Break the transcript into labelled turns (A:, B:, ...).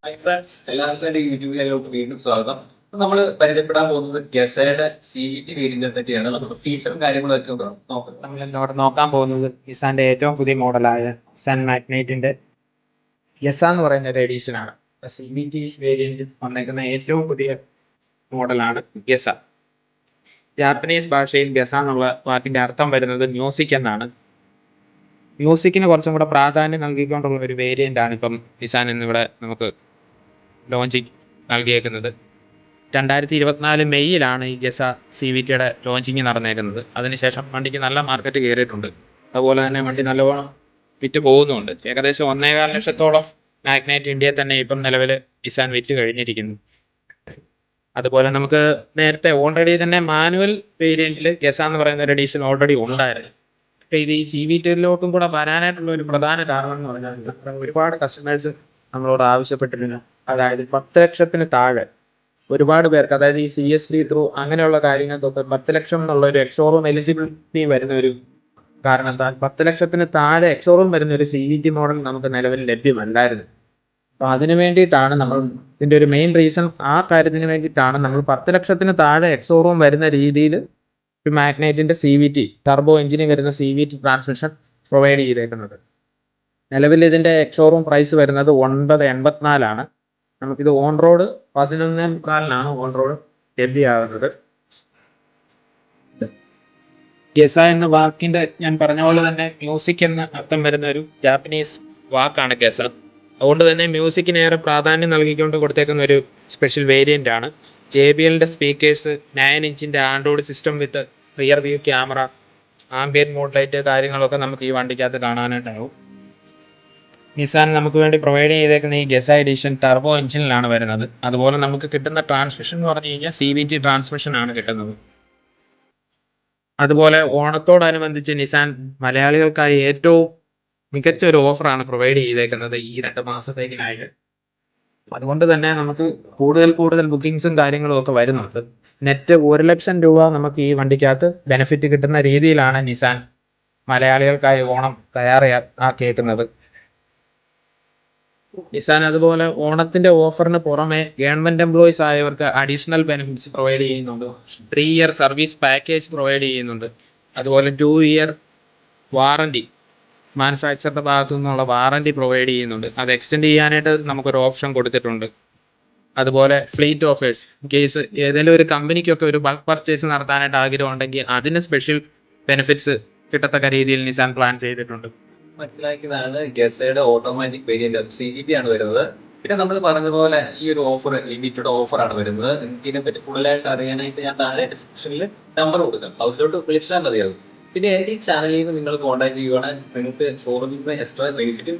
A: Hi friends, എല്ലാവർക്കും എൻ്റെ YouTube ചാനലിലോട്ട് വീണ്ടും സ്വാഗതം. നമ്മൾ പരിചയപ്പെടാൻ പോകുന്നത് ഗസയുടെ CVT വേരിയന്റിനെ പറ്റിയാണ്. നമുക്ക് ഫീച്ചറും കാര്യങ്ങളും ഒക്കെ നോക്കാം.
B: നമ്മൾ ഇന്നിവിടെ നോക്കാൻ പോകുന്നത് നിസാന്റെ ഏറ്റവും പുതിയ മോഡലായ നിസാൻ മാഗ്നൈറ്റിന്റെ ഗസ എന്ന് പറയുന്ന ഒരു എഡീഷൻ ആണ്. CVT വേരിയന്റിൽ വന്നേക്കുന്ന ഏറ്റവും പുതിയ മോഡലാണ് ഗസ. ജാപ്പനീസ് ഭാഷയിൽ ഗസ എന്നുള്ള വാക്കിന്റെ അർത്ഥം വരുന്നത് മ്യൂസിക് എന്നാണ്. മ്യൂസിക്കിന് കുറച്ചും കൂടെ പ്രാധാന്യം നൽകിക്കൊണ്ടുള്ള ഒരു വേരിയന്റ് ആണ് ഇപ്പം നിസാൻ എന്നിവിടെ നമുക്ക് ലോഞ്ചിങ് നൽകിയേക്കുന്നത്. 2024 മെയ്യിലാണ് ഈ ഗസ CVTയുടെ ലോഞ്ചിങ് നടന്നേക്കുന്നത്. അതിനുശേഷം വണ്ടിക്ക് നല്ല മാർക്കറ്റ് കയറിയിട്ടുണ്ട്. അതുപോലെ തന്നെ വണ്ടി നല്ലവണ്ണം വിറ്റ് പോകുന്നുണ്ട്. ഏകദേശം 1.25 ലക്ഷത്തോളം മാഗ്നൈറ്റ് ഇന്ത്യയിൽ തന്നെ ഇപ്പം നിലവിൽ നിസാൻ വിറ്റ് കഴിഞ്ഞിരിക്കുന്നു. അതുപോലെ നമുക്ക് നേരത്തെ ഓൾറെഡി തന്നെ മാനുവൽ വേരിയന്റിൽ ഗസ എന്ന് പറയുന്ന ഒരു എഡീഷൻ ഓൾറെഡി ഉണ്ടായിരുന്നു. പക്ഷേ ഇത് ഈ CVTയിലോട്ടും കൂടെ വരാനായിട്ടുള്ള ഒരു പ്രധാന കാരണം എന്ന് പറഞ്ഞാൽ ഒരുപാട് കസ്റ്റമേഴ്സ് നമ്മളോട് ആവശ്യപ്പെട്ടിരുന്നു. അതായത് 10 ലക്ഷത്തിന് താഴെ ഒരുപാട് പേർക്ക്, അതായത് ഈ CSD ത്രൂ അങ്ങനെയുള്ള കാര്യങ്ങൾക്കൊക്കെ 10 ലക്ഷം എന്നുള്ള ഒരു എക്സോറൂം എലിജിബിലിറ്റി വരുന്ന ഒരു കാരണത്താൽ 10 ലക്ഷത്തിന് താഴെ എക്സോറൂം വരുന്ന ഒരു CVT മോഡൽ നമുക്ക് നിലവിൽ ലഭ്യമല്ലായിരുന്നു. അപ്പൊ അതിനു വേണ്ടിയിട്ടാണ് നമ്മൾ ഇതിന്റെ ഒരു മെയിൻ റീസൺ, ആ കാര്യത്തിന് വേണ്ടിയിട്ടാണ് നമ്മൾ 10 ലക്ഷത്തിന് താഴെ എക്സോറൂം വരുന്ന രീതിയിൽ ഒരു മാഗ്നൈറ്റിന്റെ CVT ടർബോ എഞ്ചിന് വരുന്ന CVT ട്രാൻസ്മിഷൻ പ്രൊവൈഡ് ചെയ്തേക്കുന്നത്. നിലവിൽ ഇതിന്റെ എക്സോറൂം പ്രൈസ് വരുന്നത് 984 നമുക്കിത് ഓൺ റോഡ് 11.4 ഓൺ റോഡ് ലഭ്യമാകുന്നത്. ഗസ എന്ന വാക്കിന്റെ ഞാൻ പറഞ്ഞ പോലെ തന്നെ മ്യൂസിക് എന്ന അർത്ഥം വരുന്ന ഒരു ജാപ്പനീസ് വാക്കാണ് ഗസ. അതുകൊണ്ട് തന്നെ മ്യൂസിക്കിന് ഏറെ പ്രാധാന്യം നൽകിക്കൊണ്ട് കൊടുത്തേക്കുന്ന ഒരു സ്പെഷ്യൽ വേരിയന്റ് ആണ്. JBLന്റെ സ്പീക്കേഴ്സ്, 9 ഇഞ്ചിന്റെ android system with rear view camera, ambient mode light കാര്യങ്ങളൊക്കെ നമുക്ക് ഈ വണ്ടിക്കകത്ത് കാണാനായിട്ടാവും. നിസാൻ നമുക്ക് വേണ്ടി പ്രൊവൈഡ് ചെയ്തേക്കുന്ന ഈ ഗസ എഡിഷൻ ടർബോ എഞ്ചിനിലാണ് വരുന്നത്. അതുപോലെ നമുക്ക് കിട്ടുന്ന ട്രാൻസ്മിഷൻ എന്ന് പറഞ്ഞു കഴിഞ്ഞാൽ CVT ട്രാൻസ്മിഷൻ ആണ് കിട്ടുന്നത്. അതുപോലെ ഓണത്തോടനുബന്ധിച്ച് നിസാൻ മലയാളികൾക്കായി ഏറ്റവും മികച്ച ഒരു ഓഫറാണ് പ്രൊവൈഡ് ചെയ്തേക്കുന്നത് ഈ 2 മാസത്തേക്കിനായിട്ട്. അതുകൊണ്ട് തന്നെ നമുക്ക് കൂടുതൽ ബുക്കിംഗ്സും കാര്യങ്ങളും ഒക്കെ വരുന്നുണ്ട്. നെറ്റ് 1 ലക്ഷം രൂപ നമുക്ക് ഈ വണ്ടിക്കകത്ത് ബെനിഫിറ്റ് കിട്ടുന്ന രീതിയിലാണ് നിസാൻ മലയാളികൾക്കായി ഓണം തയ്യാറാക്കിയേക്കുന്നത്. നിസാൻ അതുപോലെ ഓണത്തിന്റെ ഓഫറിന് പുറമെ ഗവൺമെന്റ് എംപ്ലോയീസ് ആയവർക്ക് അഡീഷണൽ ബെനിഫിറ്റ്സ് പ്രൊവൈഡ് ചെയ്യുന്നുണ്ട്. 3 ഇയർ സർവീസ് പാക്കേജ് പ്രൊവൈഡ് ചെയ്യുന്നുണ്ട്. അതുപോലെ 2 ഇയർ വാറണ്ടി, മാനുഫാക്ചറുടെ ഭാഗത്തു നിന്നുള്ള വാറണ്ടി പ്രൊവൈഡ് ചെയ്യുന്നുണ്ട്. അത് എക്സ്റ്റെൻഡ് ചെയ്യാനായിട്ട് നമുക്കൊരു ഓപ്ഷൻ കൊടുത്തിട്ടുണ്ട്. അതുപോലെ ഫ്ലീറ്റ് ഓഫേഴ്സ്, കേസ് ഏതെങ്കിലും ഒരു കമ്പനിക്കൊക്കെ ഒരു ബൾക്ക് പർച്ചേസ് നടത്താനായിട്ട് ആഗ്രഹം ഉണ്ടെങ്കിൽ അതിന് സ്പെഷ്യൽ ബെനിഫിറ്റ്സ് കിട്ടത്തക്ക രീതിയിൽ നിസാൻ പ്ലാൻ ചെയ്തിട്ടുണ്ട്.
A: മനസ്സിലാക്കിയതാണ് ഗസയുടെ ഓട്ടോമാറ്റിക് വേരിയന്റ് CVT ആണ് വരുന്നത്. പിന്നെ നമ്മൾ പറഞ്ഞ പോലെ ഈ ഒരു ഓഫർ ലിമിറ്റഡ് ഓഫർ ആണ് വരുന്നത്. ഇതിനെ പറ്റി കൂടുതലായിട്ട് അറിയാനായിട്ട് ഞാൻ താഴെ ഡിസ്ക്രിപ്ഷനിൽ നമ്പർ കൊടുക്കാം, അതിലോട്ട് വിളിച്ചാൽ മതിയാകും. പിന്നെ എൻ്റെ ഈ ചാനലിൽ നിന്ന് നിങ്ങൾ കോൺടാക്ട് ചെയ്യുവാണെങ്കിൽ നിങ്ങൾക്ക് ഷോറൂമിൽ നിന്ന് എക്സ്ട്രാ ബെനിഫിറ്റും